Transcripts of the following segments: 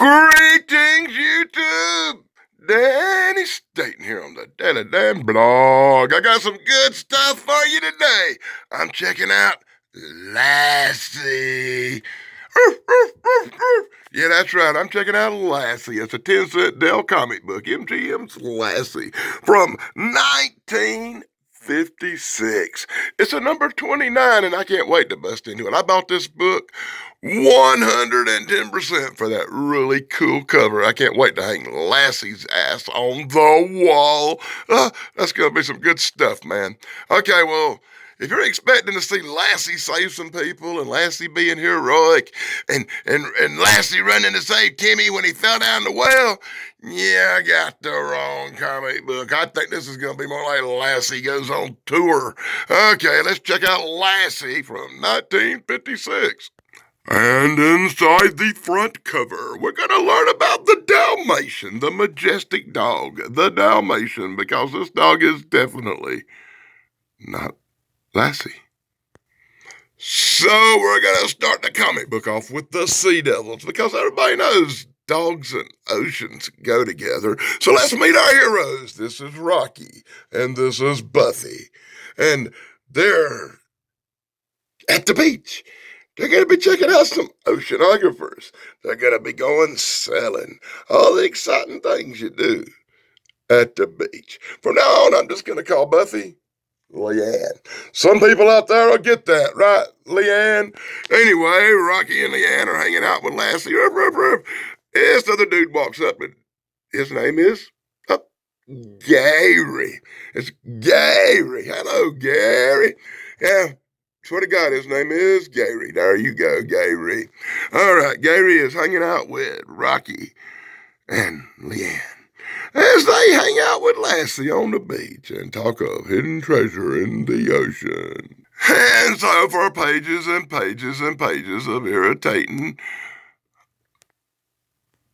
Greetings, YouTube! Danny Staten here on the Danny Dan blog. I got some good stuff for you today. I'm checking out Lassie. Yeah, that's right. I'm checking out Lassie. It's a 10-cent Dell comic book, MGM's Lassie, from 1956. It's a number 29, and I can't wait to bust into it. I bought this book 110% for that really cool cover. I can't wait to hang Lassie's ass on the wall. That's going to be some good stuff, man. Okay, well, if you're expecting to see Lassie save some people and Lassie being heroic and Lassie running to save Timmy when he fell down the well, yeah, I got the wrong comic book. I think this is going to be more like Lassie Goes on Tour. Okay, let's check out Lassie from 1956. And inside the front cover, we're going to learn about the Dalmatian, the majestic dog, the Dalmatian, because this dog is definitely not Lassie. So we're going to start the comic book off with the Sea Devils, because everybody knows dogs and oceans go together. So let's meet our heroes. This is Rocky, and this is Buffy, and they're at the beach. They're going to be checking out some oceanographers. They're going to be going sailing. All the exciting things you do at the beach. From now on, I'm just going to call Buffy Leanne. Some people out there will get that, right? Leanne. Anyway, Rocky and Leanne are hanging out with Lassie. This other dude walks up, and his name is Gary. It's Gary. Hello, Gary. Yeah. Swear to God, his name is Gary. There you go, Gary. All right, Gary is hanging out with Rocky and Leanne as they hang out with Lassie on the beach and talk of hidden treasure in the ocean. And so for pages and pages and pages of irritating,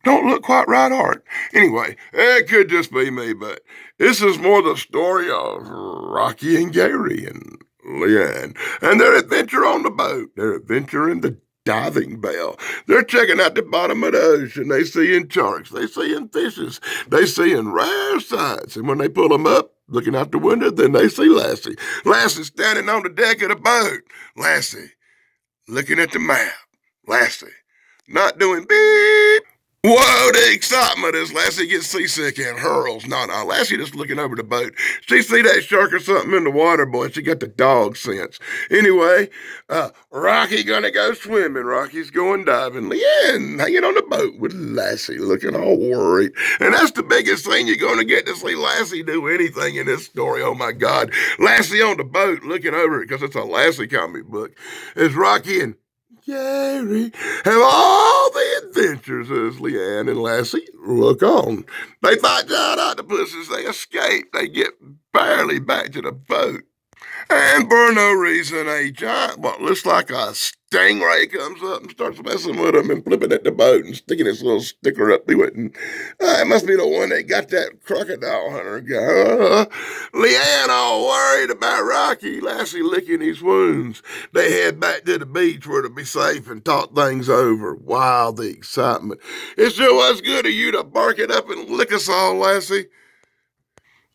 don't look quite right art. Anyway, it could just be me, but this is more the story of Rocky and Gary and Leanne, and their adventure on the boat, their adventure in the diving bell. They're checking out the bottom of the ocean. They seeing sharks, they seeing fishes, they seeing rare sights, and when they pull them up, looking out the window, then they see Lassie. Lassie standing on the deck of the boat. Lassie looking at the map. Lassie not doing beep. Whoa, the excitement as Lassie gets seasick and hurls. No, Lassie just looking over the boat. She see that shark or something in the water, boy, and she got the dog sense. Anyway, Rocky gonna go swimming. Rocky's going diving. Leanne hanging on the boat with Lassie looking all worried. And that's the biggest thing you're gonna get to see Lassie do anything in this story. Oh my God. Lassie on the boat looking over it, because it's a Lassie comic book, is Rocky and Gary have all the adventures as Leanne and Lassie look on. They fight giant octopuses, they escape, they get barely back to the boat. And for no reason, a giant, what looks like a stingray comes up and starts messing with them and flipping at the boat and sticking his little sticker up to it. And it must be the one that got that crocodile hunter guy. Leanne all worried about Rocky. Lassie licking his wounds. They head back to the beach where to be safe and talk things over. Wow, the excitement. It sure was good of you to bark it up and lick us all, Lassie.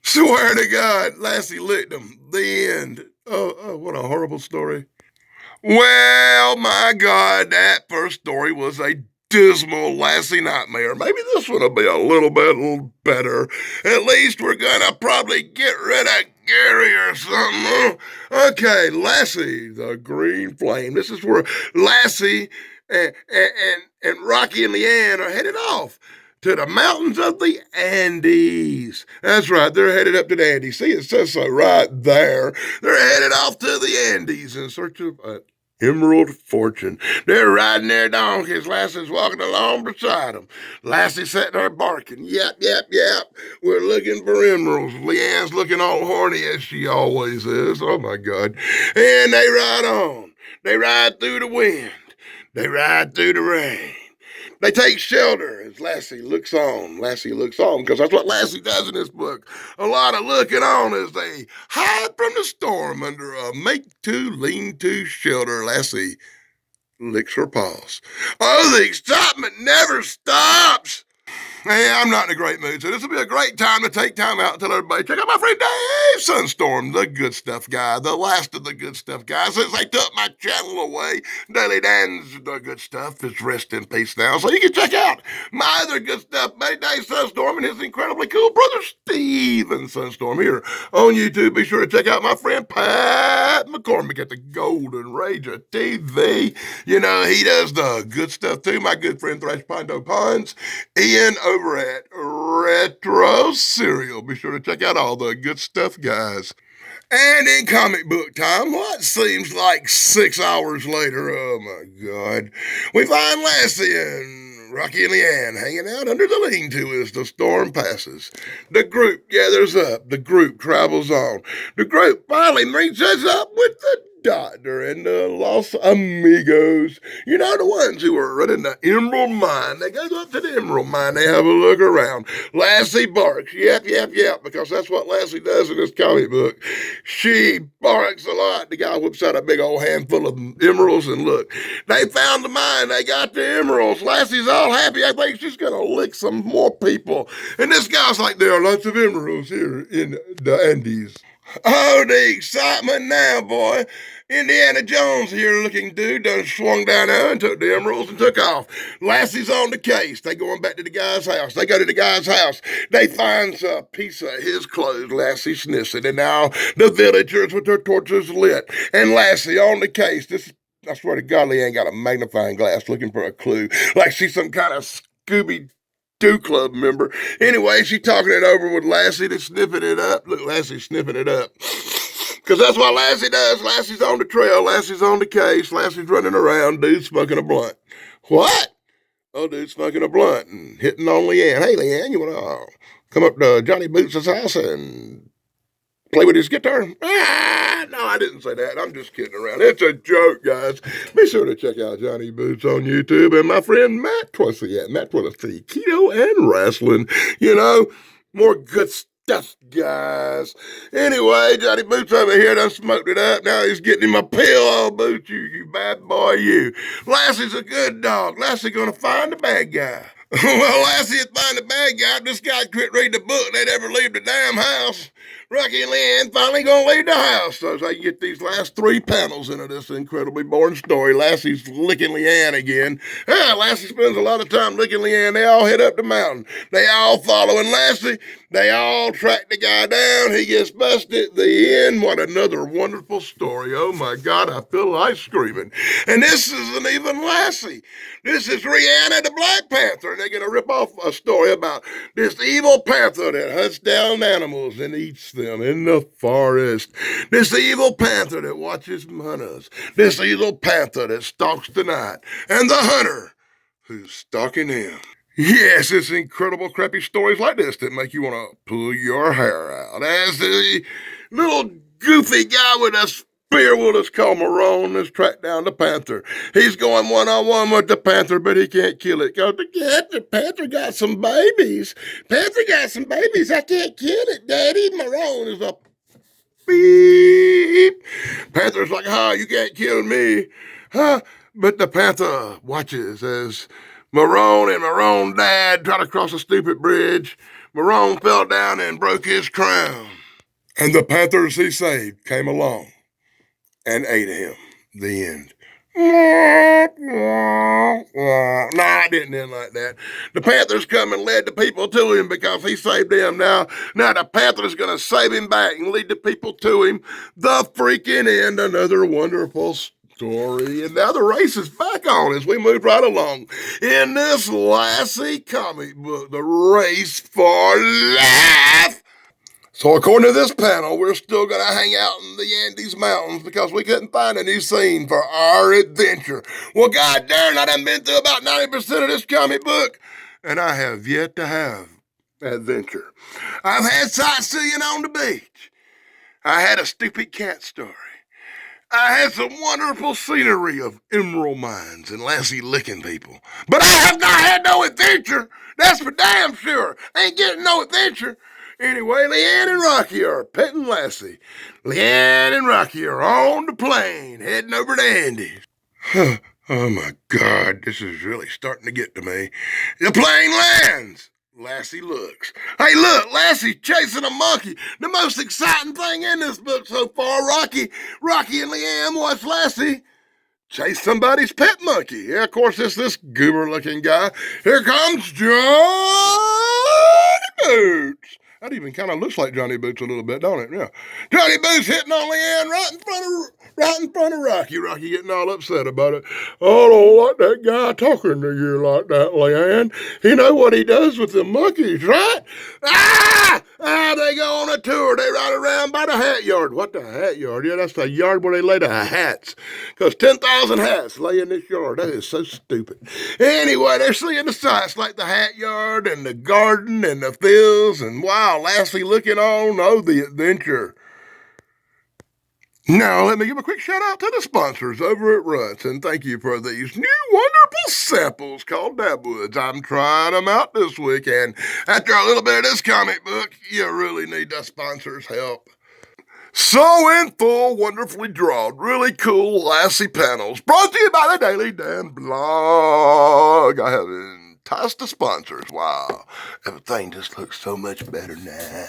Swear to God, Lassie licked him. The end. Oh, what a horrible story. Well, my God, that first story was a dismal Lassie nightmare. Maybe this one will be a little bit better. At least we're gonna probably get rid of Gary or something. Okay, Lassie, the Green Flame. This is where Lassie and Rocky and Leanne are headed off to the mountains of the Andes. That's right, they're headed up to the Andes. See, it says so right there. They're headed off to the Andes in search of an emerald fortune. They're riding their donkeys. Lassie's walking along beside them. Lassie sitting there barking. Yep. We're looking for emeralds. Leanne's looking all horny as she always is. Oh, my God. And they ride on. They ride through the wind. They ride through the rain. They take shelter as Lassie looks on. Lassie looks on, because that's what Lassie does in this book. A lot of looking on as they hide from the storm under a make-to, lean-to shelter. Lassie licks her paws. Oh, the excitement never stops. Hey, I'm not in a great mood, so this will be a great time to take time out and tell everybody, check out my friend Dave Sunstorm, the good stuff guy, the last of the good stuff guys. Since they took my channel away, Daily Dan's the good stuff is rest in peace now, so you can check out my other good stuff, buddy Dave Sunstorm and his incredibly cool brother Steven Sunstorm here on YouTube. Be sure to check out my friend Pat McCormick at the Golden Rage of TV. You know, he does the good stuff too. My good friend Thrash Pondo Ponds. Ian over at Retro Cereal. Be sure to check out all the good stuff, guys. And in comic book time, what seems like 6 hours later, oh my God, we find Lassie and Rocky and Leanne hanging out under the lean-to as the storm passes. The group gathers up. The group travels on. The group finally meets us up with the Doctor and the Los Amigos. You know, the ones who were running the Emerald Mine. They go up to the Emerald Mine. They have a look around. Lassie barks. Yep, yep, yep, because that's what Lassie does in this comic book. She barks a lot. The guy whips out a big old handful of emeralds, and look, they found the mine. They got the emeralds. Lassie's all happy. I think she's going to lick some more people. And this guy's like, there are lots of emeralds here in the Andes. Oh, the excitement now, boy. Indiana Jones here looking dude done swung down there and took the emeralds and took off. Lassie's on the case. They going back to the guy's house. They go to the guy's house. They find a piece of his clothes. Lassie sniffs it. And now the villagers with their torches lit. And Lassie on the case. I swear to God, Lee ain't got a magnifying glass looking for a clue. Like she's some kind of Scooby Doo Club member. Anyway, she talking it over with Lassie to sniffing it up. Look, Lassie's sniffing it up. Because that's what Lassie does. Lassie's on the trail. Lassie's on the case. Lassie's running around. Dude's smoking a blunt. What? Oh, dude's smoking a blunt and hitting on Leanne. Hey, Leanne, you want to come up to Johnny Boots' house and play with his guitar? No, I didn't say that. I'm just kidding around. It's a joke, guys. Be sure to check out Johnny Boots on YouTube and my friend Matt Twisley at Matt Twisley Keto and Wrestling. You know, more good stuff, guys. Anyway, Johnny Boots over here done smoked it up. Now he's getting him a pill. Oh, Boots, you bad boy, you. Lassie's a good dog. Lassie gonna find the bad guy. Well, Lassie had find the bad guy. This guy quit reading the book. They never leave the damn house. Rocky and Leanne finally gonna leave the house so they can get these last 3 panels into this incredibly boring story. Lassie's licking Leanne again. Lassie spends a lot of time licking Leanne. They all head up the mountain. They all following Lassie. They all track the guy down. He gets busted. The end. What another wonderful story. Oh my God, I feel like screaming. And this isn't even Lassie. This is Rihanna the Black Panther. And they're going to rip off a story about this evil panther that hunts down animals and eats them in the forest. This evil panther that watches hunters. This evil panther that stalks the night. And the hunter who's stalking him. Yes, it's incredible crappy stories like this that make you want to pull your hair out. As the little goofy guy with a spear, we'll just call Marone, has tracked down the panther. He's going one-on-one with the panther, but he can't kill it. Because the panther got some babies. Panther got some babies. I can't kill it, Daddy. Marone is a beep. Panther's like, you can't kill me. But the panther watches as Marone and Marone dad tried to cross a stupid bridge. Marone fell down and broke his crown. And the panthers he saved came along and ate him. The end. Nah, it didn't end like that. The Panthers come and led the people to him because he saved them. Now the Panthers going to save him back and lead the people to him. The freaking end. Another wonderful story. And now the race is back on as we move right along in this Lassie comic book, The Race for Life. So according to this panel, we're still going to hang out in the Andes Mountains because we couldn't find a new scene for our adventure. Well, God darn, I done been through about 90% of this comic book, and I have yet to have adventure. I've had sightseeing on the beach. I had a stupid cat story. I had some wonderful scenery of emerald mines and Lassie licking people. But I have not had no adventure. That's for damn sure. Ain't getting no adventure. Anyway, Leanne and Rocky are petting Lassie. Leanne and Rocky are on the plane, heading over to Andes. Oh my God, this is really starting to get to me. The plane lands. Lassie looks. Hey, look, Lassie chasing a monkey. The most exciting thing in this book so far, Rocky and Leanne watch Lassie chase somebody's pet monkey. Yeah, of course, it's this goober-looking guy. Here comes Johnny Boots. That even kind of looks like Johnny Boots a little bit, don't it? Yeah. Johnny Boots hitting on Leanne right in front of Rocky. Rocky getting all upset about it. I don't like that guy talking to you like that, Leanne. He know what he does with the monkeys, right? They go on a tour. They ride around by the hat yard. What the hat yard? Yeah, that's the yard where they lay the hats. Because 10,000 hats lay in this yard. That is so stupid. Anyway, they're seeing the sights like the hat yard and the garden and the fields. And wow, Lassie looking on. Oh, the adventure. Now, let me give a quick shout out to the sponsors over at Ruts, and thank you for these new wonderful samples called Dabwoods. I'm trying them out this week, and after a little bit of this comic book, you really need the sponsors' help. So in full, wonderfully drawn, really cool Lassie panels, brought to you by the Daily Dan blog. I have enticed the sponsors. Wow, everything just looks so much better now.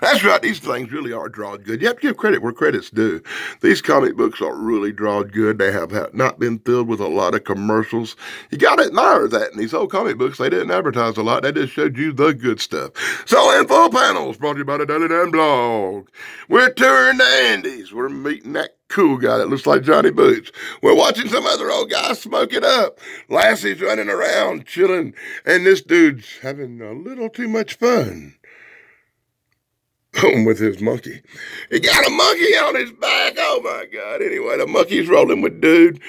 That's right, these things really are drawn good. You have to give credit where credit's due. These comic books are really drawn good. They have not been filled with a lot of commercials. You gotta admire that. In these old comic books, they didn't advertise a lot. They just showed you the good stuff. So, in full panels, brought to you by the Daily Dan blog. We're touring the Andes. We're meeting that cool guy that looks like Johnny Boots. We're watching some other old guy smoke it up. Lassie's running around, chilling, and this dude's having a little too much fun. Home with his monkey. He got a monkey on his back. Oh my God. Anyway, the monkey's rolling with dude.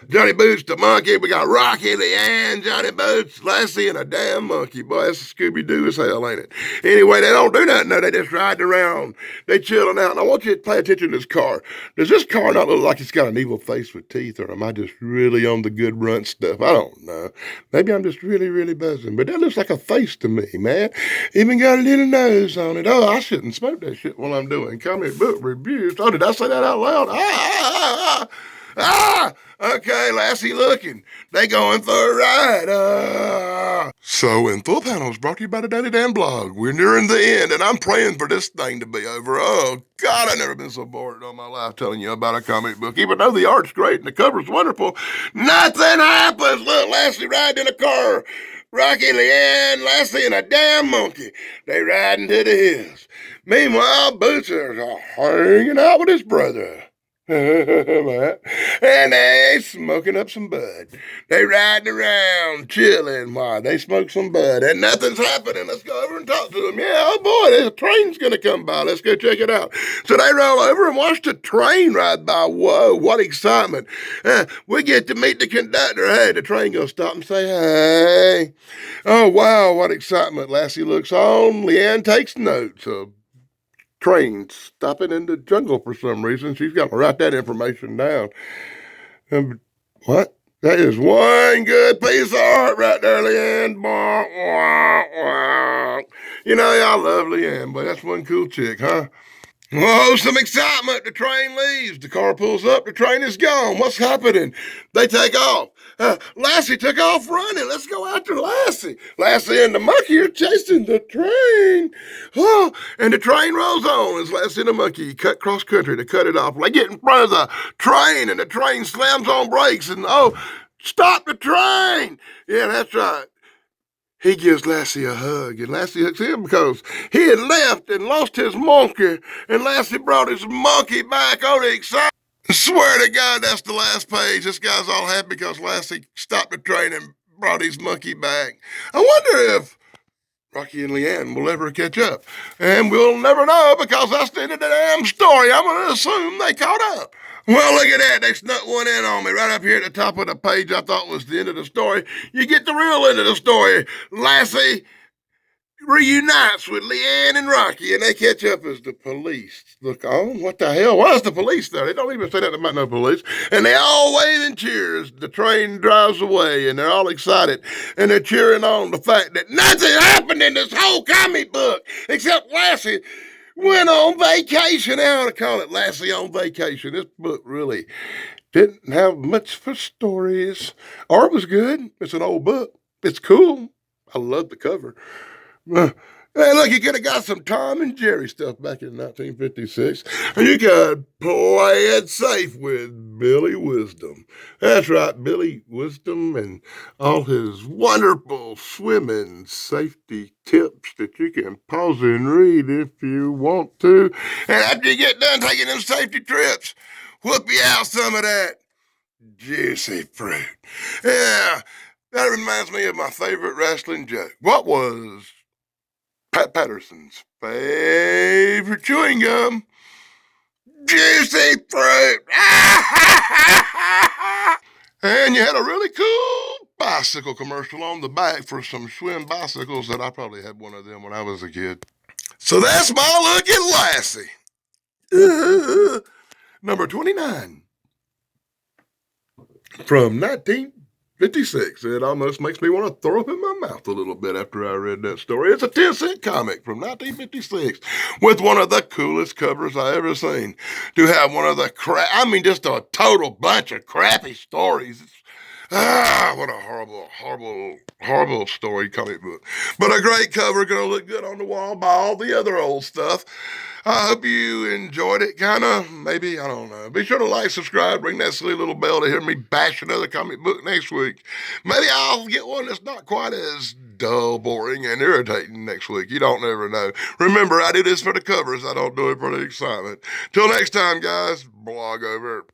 Johnny Boots, the monkey. We got Rocky, Leanne, Johnny Boots, Lassie, and a damn monkey. Boy, that's Scooby-Doo as hell, ain't it? Anyway, they don't do nothing. No, they just riding around. They chilling out. And I want you to pay attention to this car. Does this car not look like it's got an evil face with teeth, or am I just really on the good runt stuff? I don't know. Maybe I'm just really, really buzzing. But that looks like a face to me, man. Even got a little nose on it. Oh, I shouldn't smoke that shit while I'm doing comic book reviews. Oh, did I say that out loud? Okay, Lassie looking. They going for a ride. So, in full panels, brought to you by the Daily Dan blog. We're nearing the end, and I'm praying for this thing to be over. Oh, God, I've never been so bored in all my life telling you about a comic book. Even though the art's great and the cover's wonderful, nothing happens. Look, Lassie riding in a car. Rocky, Leanne, Lassie, and a damn monkey. They riding to the hills. Meanwhile, Boots is hanging out with his brother. And they smoking up some bud. They riding around, chilling while they smoke some bud, and nothing's happening. Let's go over and talk to them. Yeah, oh boy, there's a train's gonna come by. Let's go check it out. So they roll over and watch the train ride by. Whoa, what excitement. We get to meet the conductor. Hey, the train gonna stop and say, hey. Oh, wow, what excitement. Lassie looks on. Leanne takes notes. Train stopping in the jungle for some reason. She's got to write that information down. What? That is one good piece of art right there, Leanne. You know, I love Leanne, but that's one cool chick, huh? Whoa, some excitement. The train leaves. The car pulls up. The train is gone. What's happening? They take off. Lassie took off running. Let's go after Lassie. Lassie and the monkey are chasing the train. Oh, and the train rolls on as Lassie and the monkey cut cross country to cut it off. They get in front of the train, and the train slams on brakes. And oh, stop the train. Yeah, that's right. He gives Lassie a hug, and Lassie hugs him because he had left and lost his monkey, and Lassie brought his monkey back on the excitement. Swear to God, that's the last page. This guy's all happy because Lassie stopped the train and brought his monkey back. I wonder if Rocky and Leanne will ever catch up. And we'll never know because that's the end of the damn story. I'm going to assume they caught up. Well, look at that. They snuck one in on me right up here at the top of the page I thought was the end of the story. You get the real end of the story. Lassie reunites with Leanne and Rocky, and they catch up as the police look on. What the hell? Why is the police there? They don't even say that about no police. And they all wave and cheer as the train drives away, and they're all excited. And they're cheering on the fact that nothing happened in this whole comic book except Lassie went on vacation. I ought to call it Lassie on Vacation. This book really didn't have much for stories. Art was good. It's an old book. It's cool. I love the cover. Hey, look, you could have got some Tom and Jerry stuff back in 1956, and you could play it safe with Billy Wisdom. That's right, Billy Wisdom and all his wonderful swimming safety tips that you can pause and read if you want to. And after you get done taking them safety trips, whoop you out some of that juicy fruit. Yeah, that reminds me of my favorite wrestling joke. What was Pat Patterson's favorite chewing gum? Juicy fruit. And you had a really cool bicycle commercial on the back for some Schwinn bicycles that I probably had one of them when I was a kid. So that's my look at Lassie. Number 29 from 1956. It almost makes me want to throw up in my mouth a little bit after I read that story. It's a 10-cent comic from 1956 with one of the coolest covers I ever seen. To have one of the just a total bunch of crappy stories. What a horrible, horrible, horrible story comic book. But a great cover, gonna look good on the wall by all the other old stuff. I hope you enjoyed it, kinda. Maybe, I don't know. Be sure to like, subscribe, ring that silly little bell to hear me bash another comic book next week. Maybe I'll get one that's not quite as dull, boring, and irritating next week. You don't never know. Remember, I do this for the covers. I don't do it for the excitement. Till next time, guys, blog over.